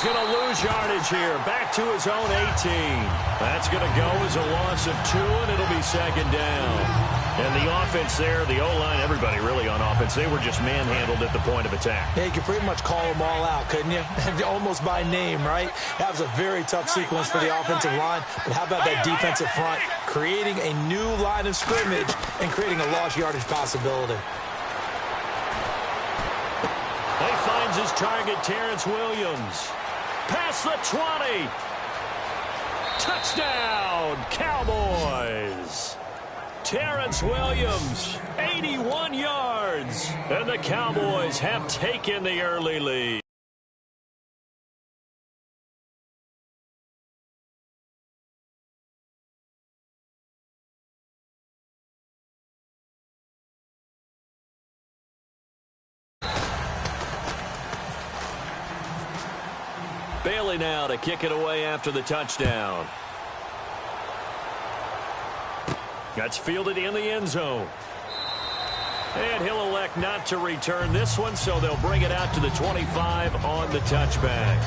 Going to lose yardage here. Back to his own 18. That's going to go as a loss of 2, and it'll be second down. And the offense there, the O-line, everybody really on offense, they were just manhandled at the point of attack. Yeah, you could pretty much call them all out, couldn't you? Almost by name, right? That was a very tough sequence for the offensive line. But how about that defensive front? Creating a new line of scrimmage and creating a lost yardage possibility. He finds his target, Terrence Williams. Past the 20. Touchdown, Cowboys. Terrence Williams, 81 yards. And the Cowboys have taken the early lead. Bailey now to kick it away after the touchdown. That's fielded in the end zone. And he'll elect not to return this one, so they'll bring it out to the 25 on the touchback.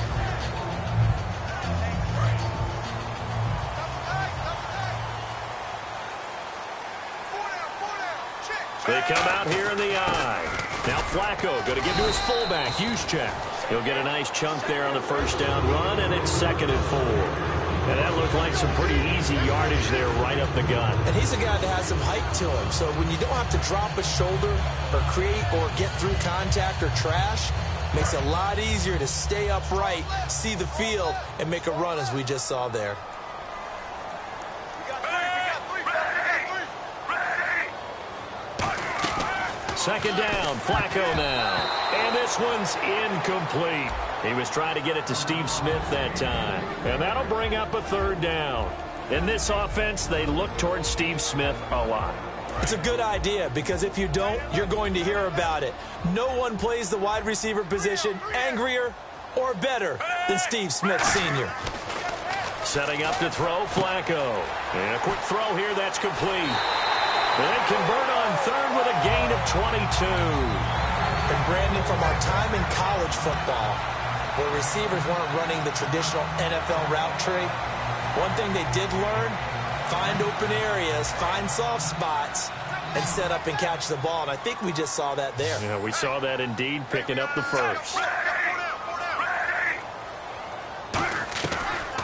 They come out here in the eye. Now Flacco going to give to his fullback, Juszczyk. He'll get a nice chunk there on the first down run, and it's 2nd and 4. And that looked like some pretty easy yardage there right up the gut. And he's a guy that has some height to him. So when you don't have to drop a shoulder or create or get through contact or trash, makes it a lot easier to stay upright, see the field, and make a run as we just saw there. Second down, Flacco now. And this one's incomplete. He was trying to get it to Steve Smith that time. And that'll bring up a 3rd down. In this offense, they look towards Steve Smith a lot. It's a good idea because if you don't, you're going to hear about it. No one plays the wide receiver position angrier or better than Steve Smith Sr. Setting up to throw, Flacco. And a quick throw here, that's complete. They convert on 3rd with a gain of 22. And Brandon, from our time in college football, where receivers weren't running the traditional NFL route tree, one thing they did learn, find open areas, find soft spots, and set up and catch the ball. And I think we just saw that there. Yeah, we saw that indeed, picking up the first.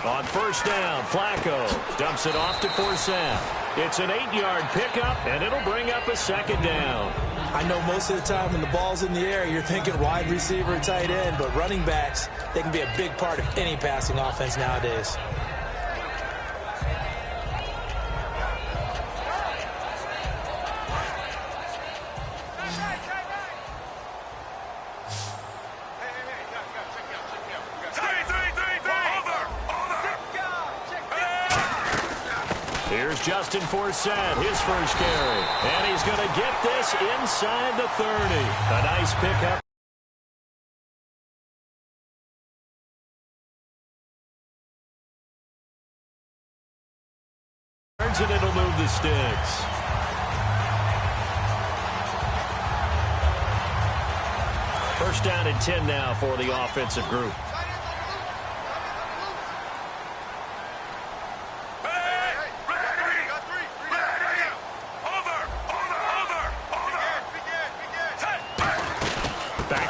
On first down, Flacco dumps it off to Forsett. It's an 8-yard pickup, and it'll bring up a 2nd down. I know most of the time when the ball's in the air, you're thinking wide receiver, tight end, but running backs, they can be a big part of any passing offense nowadays. Here's Justin Forsett, his first carry. And he's going to get this inside the 30. A nice pickup. And it'll move the sticks. First down and 10 now for the offensive group.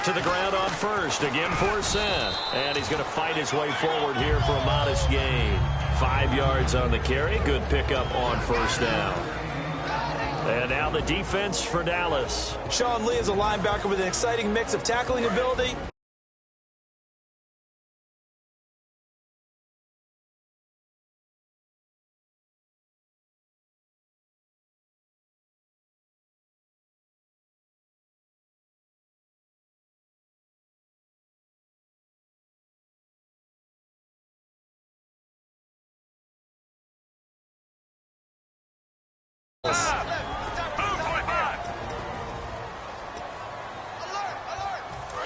To the ground on first. Again, Forsett. And he's going to fight his way forward here for a modest gain. 5 yards on the carry. Good pickup on first down. And now the defense for Dallas. Sean Lee is a linebacker with an exciting mix of tackling ability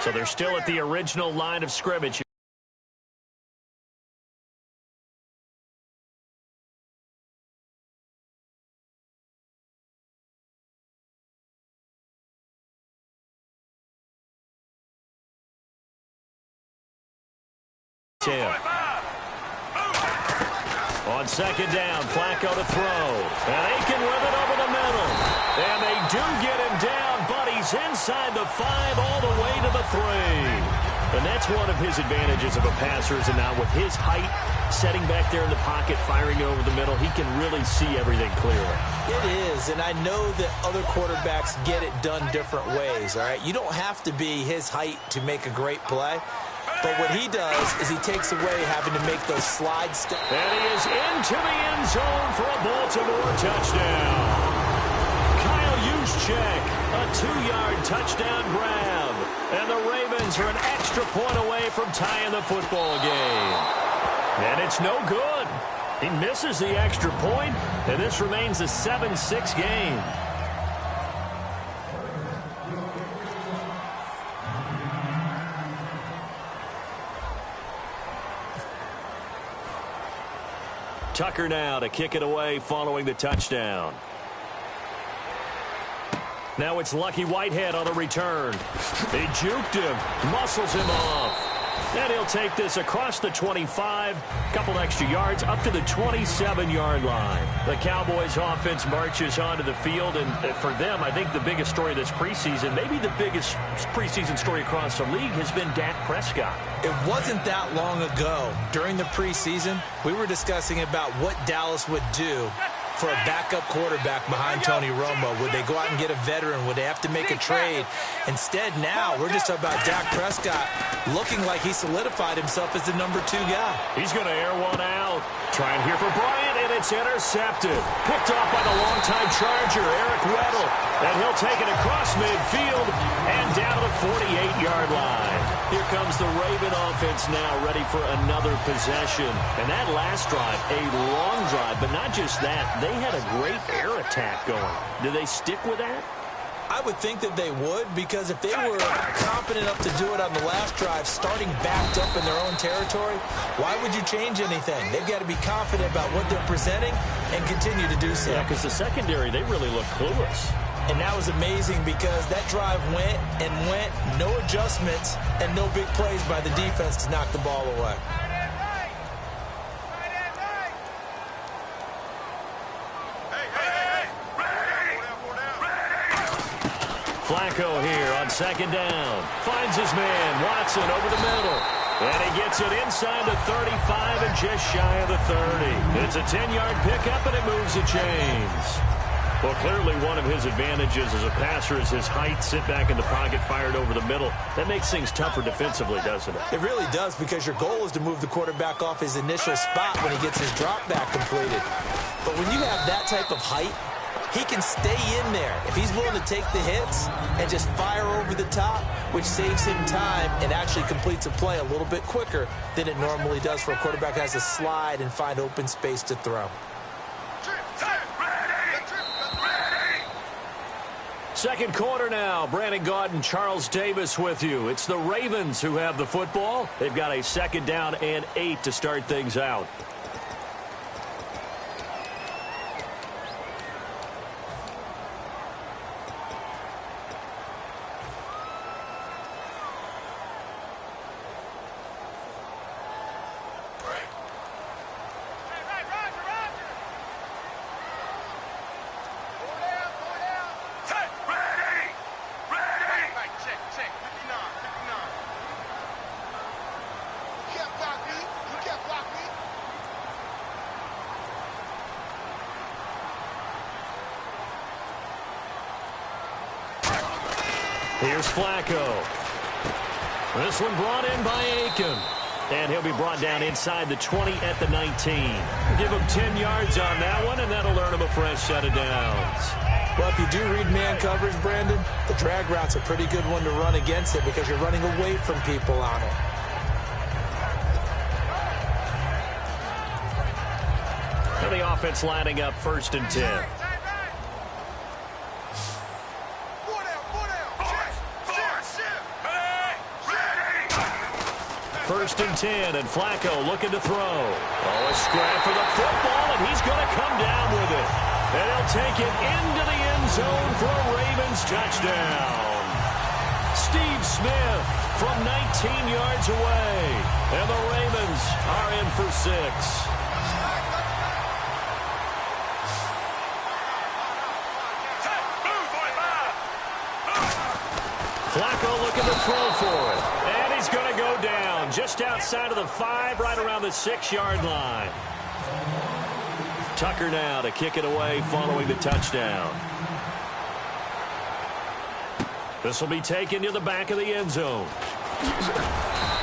So they're still at the original line of scrimmage. 10. On second down, Flacco to throw. And Aiken with it over the middle. And they do get him down, but he's inside the 5 all the way to the 3. And that's one of his advantages of a passer, is now with his height, setting back there in the pocket, firing over the middle, he can really see everything clearly. It is, and I know that other quarterbacks get it done different ways, all right? You don't have to be his height to make a great play. But what he does is he takes away having to make those slide steps. And he is into the end zone for a Baltimore touchdown. Kyle Juszczyk, a 2-yard touchdown grab. And the Ravens are an extra point away from tying the football game. And it's no good. He misses the extra point, and this remains a 7-6 game. Tucker now to kick it away following the touchdown. Now it's Lucky Whitehead on the return. They juked him, muscles him off. And he'll take this across the 25, couple extra yards, up to the 27-yard line. The Cowboys offense marches onto the field, and for them, I think the biggest story of this preseason, maybe the biggest preseason story across the league, has been Dak Prescott. It wasn't that long ago, during the preseason, we were discussing about what Dallas would do for a backup quarterback behind Tony Romo. Would they go out and get a veteran? Would they have to make a trade? Instead, now, we're just talking about Dak Prescott looking like he solidified himself as the number 2 guy. He's going to air one out. Trying here for Bryant, and it's intercepted. Picked off by the longtime Charger, Eric Weddle. And he'll take it across midfield and down to the 48-yard line. Here comes the Raven offense now, ready for another possession. And that last drive, a long drive, but not just that. They had a great air attack going. Do they stick with that? I would think that they would, because if they were confident enough to do it on the last drive, starting backed up in their own territory, why would you change anything? They've got to be confident about what they're presenting and continue to do so. Yeah, because the secondary, they really look clueless. And that was amazing because that drive went and went, no adjustments, and no big plays by the defense to knock the ball away. Flacco here on second down. Finds his man, Watson, over the middle. And he gets it inside the 35 and just shy of the 30. It's a 10-yard pickup, and it moves the chains. Well, clearly one of his advantages as a passer is his height. Sit back in the pocket, fired over the middle. That makes things tougher defensively, doesn't it? It really does, because your goal is to move the quarterback off his initial spot when he gets his drop back completed. But when you have that type of height, he can stay in there if he's willing to take the hits and just fire over the top, which saves him time and actually completes a play a little bit quicker than it normally does for a quarterback who has to slide and find open space to throw. Second quarter now. Brandon Gaudin, Charles Davis with you. It's the Ravens who have the football. They've got a second down and 8 to start things out. Here's Flacco. This one brought in by Aiken. And he'll be brought down inside the 20 at the 19. Give him 10 yards on that one, and that'll earn him a fresh set of downs. Well, if you do read man coverage, Brandon, the drag route's a pretty good one to run against it because you're running away from people on it. And the offense lining up 1st and 10. First and 10, and Flacco looking to throw. Oh, a scrap for the football, and he's going to come down with it. And he'll take it into the end zone for a Ravens touchdown. Steve Smith from 19 yards away. And the Ravens are in for 6. Flacco looking to throw for it. And he's going to go down just outside of the 5, right around the 6-yard line. Tucker now to kick it away following the touchdown. This will be taken to the back of the end zone.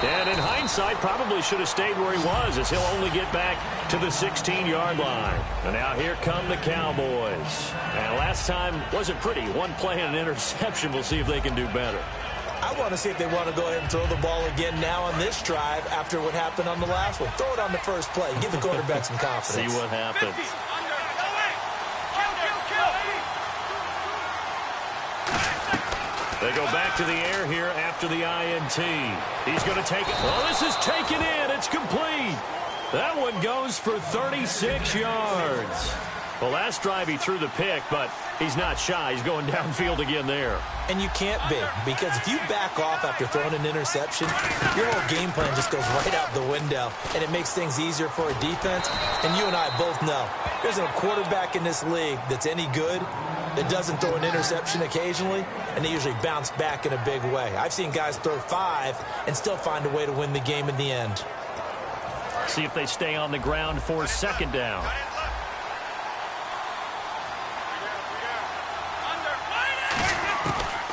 And in hindsight, probably should have stayed where he was, as he'll only get back to the 16-yard line. And now here come the Cowboys. And last time wasn't pretty. One play and an interception. We'll see if they can do better. I want to see if they want to go ahead and throw the ball again now on this drive after what happened on the last one. Throw it on the first play. Give the quarterback some confidence. See what happens. They go back to the air here after the INT. He's going to take it. Well, this is taken in. It's complete. That one goes for 36 yards. Well, last drive he threw the pick, but he's not shy. He's going downfield again there. And you can't be, because if you back off after throwing an interception, your whole game plan just goes right out the window, and it makes things easier for a defense. And you and I both know there's a quarterback in this league that's any good that doesn't throw an interception occasionally, and they usually bounce back in a big way. I've seen guys throw 5 and still find a way to win the game in the end. See if they stay on the ground for 2nd down.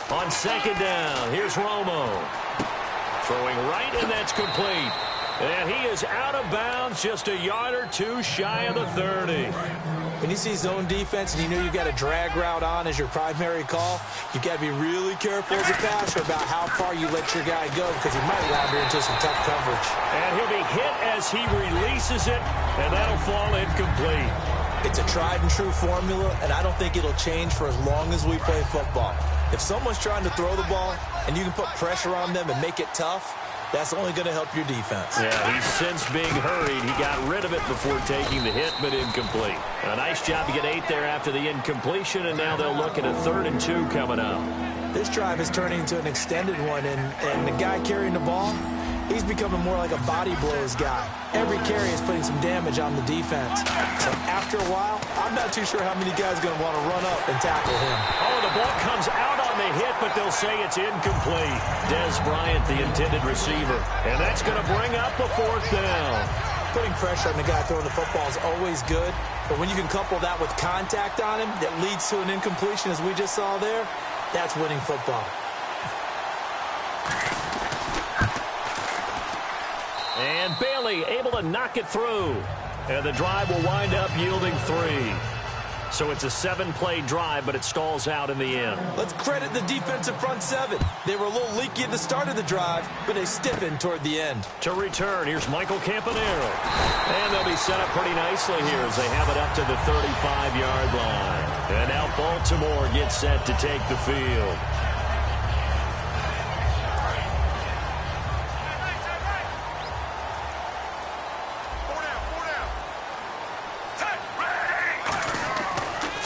On 2nd down, here's Romo. Throwing right, and that's complete. And he is out of bounds, just a yard or 2 shy of the 30. When you see zone defense and you know you've got a drag route on as your primary call, you've got to be really careful as a passer about how far you let your guy go, because he might wander into some tough coverage. And he'll be hit as he releases it, and that'll fall incomplete. It's a tried-and-true formula, and I don't think it'll change for as long as we play football. If someone's trying to throw the ball and you can put pressure on them and make it tough, that's only going to help your defense. Yeah, he's since being hurried. He got rid of it before taking the hit, but incomplete. A nice job to get 8 there after the incompletion, and now they'll look at a 3rd and 2 coming up. This drive is turning into an extended one, and the guy carrying the ball, he's becoming more like a body blows guy. Every carry is putting some damage on the defense. So after a while, I'm not too sure how many guys are going to want to run up and tackle him. Oh, the ball comes out on the hit, but they'll say it's incomplete. Des Bryant, the intended receiver. And that's going to bring up a 4th down. Putting pressure on the guy throwing the football is always good, but when you can couple that with contact on him that leads to an incompletion, as we just saw there, that's winning football. And Bailey able to knock it through. And the drive will wind up yielding 3. So it's a 7-play drive, but it stalls out in the end. Let's credit the defensive front 7. They were a little leaky at the start of the drive, but they stiffened toward the end. To return, here's Michael Campanero. And they'll be set up pretty nicely here as they have it up to the 35-yard line. And now Baltimore gets set to take the field.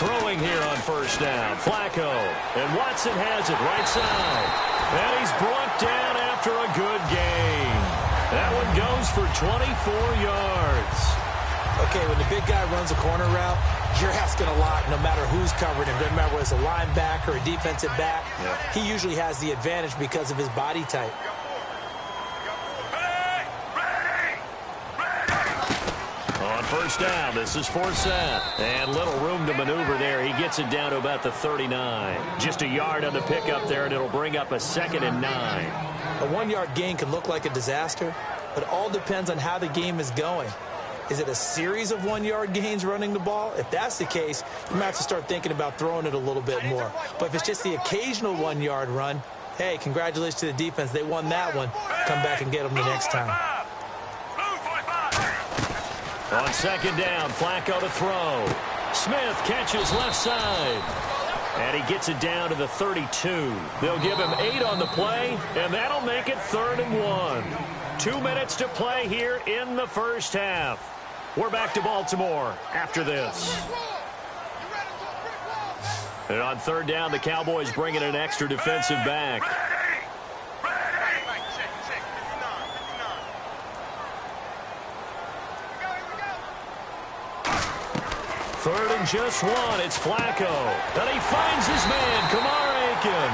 Throwing here on 1st down, Flacco. And Watson has it right side. And he's brought down after a good gain. That one goes for 24 yards. Okay, when the big guy runs a corner route, you're asking a lot no matter who's covering him. Doesn't matter whether it's a linebacker or a defensive back. Yeah. He usually has the advantage because of his body type. On 1st down, this is Forsett. And little room to maneuver there. He gets it down to about the 39. Just a yard on the pickup there, and it'll bring up a 2nd and 9. A 1-yard gain can look like a disaster, but it all depends on how the game is going. Is it a series of 1-yard gains running the ball? If that's the case, you might have to start thinking about throwing it a little bit more. But if it's just the occasional 1-yard run, hey, congratulations to the defense. They won that one. Come back and get them the next time. On 2nd down, Flacco to throw. Smith catches left side. And he gets it down to the 32. They'll give him 8 on the play, and that'll make it 3rd and 1. 2 minutes to play here in the 1st half. We're back to Baltimore after this. And on 3rd down, the Cowboys bring in an extra defensive back. 3rd and just 1. It's Flacco. And he finds his man, Kamar Aiken.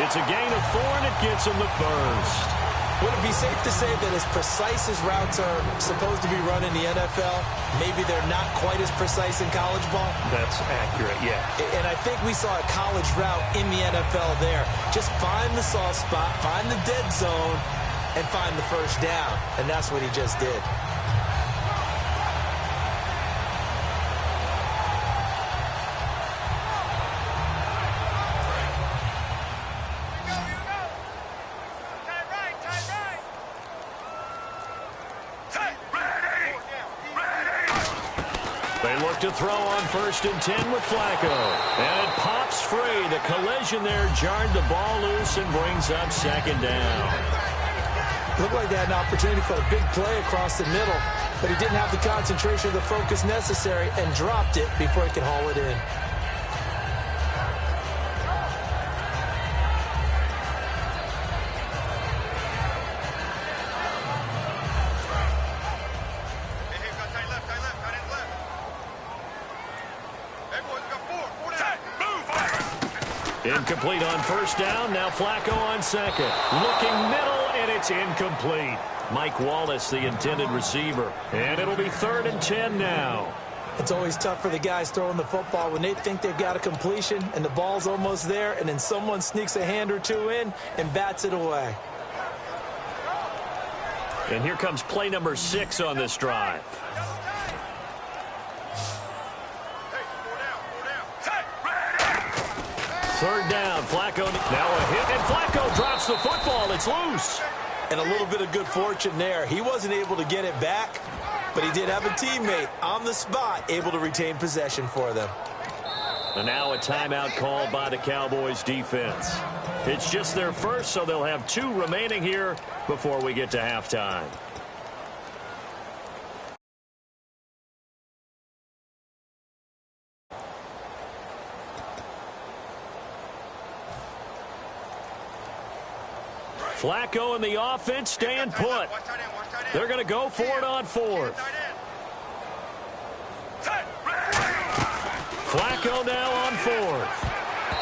It's a gain of 4, and it gets him the first. Would it be safe to say that as precise as routes are supposed to be run in the NFL, maybe they're not quite as precise in college ball? That's accurate, yeah. And I think we saw a college route in the NFL there. Just find the soft spot, find the dead zone, and find the first down. And that's what he just did. To throw on 1st and 10 with Flacco. And it pops free. The collision there jarred the ball loose and brings up 2nd down. Looked like they had an opportunity for a big play across the middle, but he didn't have the concentration or the focus necessary and dropped it before he could haul it in. Incomplete on 1st down. Now Flacco on 2nd. Looking middle, and it's incomplete. Mike Wallace, the intended receiver. And it'll be 3rd and 10 now. It's always tough for the guys throwing the football when they think they've got a completion and the ball's almost there, and then someone sneaks a hand or two in and bats it away. And here comes play number 6 on this drive. Third down, Flacco now a hit, and Flacco drops the football. It's loose. And a little bit of good fortune there. He wasn't able to get it back, but he did have a teammate on the spot able to retain possession for them. And now a timeout called by the Cowboys defense. It's just their first, so they'll have 2 remaining here before we get to halftime. Flacco and the offense staying put. They're going to go for it on 4th. Flacco now on 4th.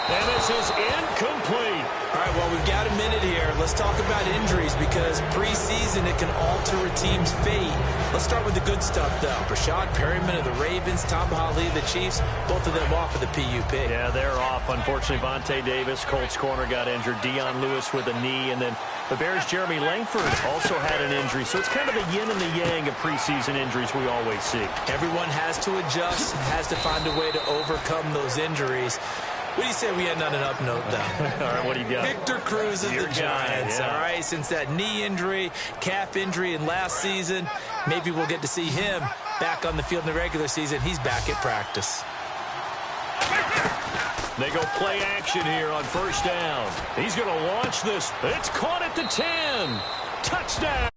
And this is incomplete. All right, well, we've got a minute here. Let's talk about injuries because preseason it can alter a team's fate. Let's start with the good stuff, though. Rashad Perryman of the Ravens, Tom Hawley of the Chiefs, both of them off of the PUP. Yeah, they're off. Unfortunately, Vontae Davis, Colts corner, got injured. Dion Lewis with a knee. And then the Bears' Jeremy Langford also had an injury. So it's kind of the yin and the yang of preseason injuries we always see. Everyone has to adjust, has to find a way to overcome those injuries. What do you say we end on an up note, though? All right, what do you got? Victor Cruz of the Giants, all right? Since that knee injury, calf injury in last season, maybe we'll get to see him back on the field in the regular season. He's back at practice. They go play action here on 1st down. He's going to launch this. It's caught at the 10. Touchdown.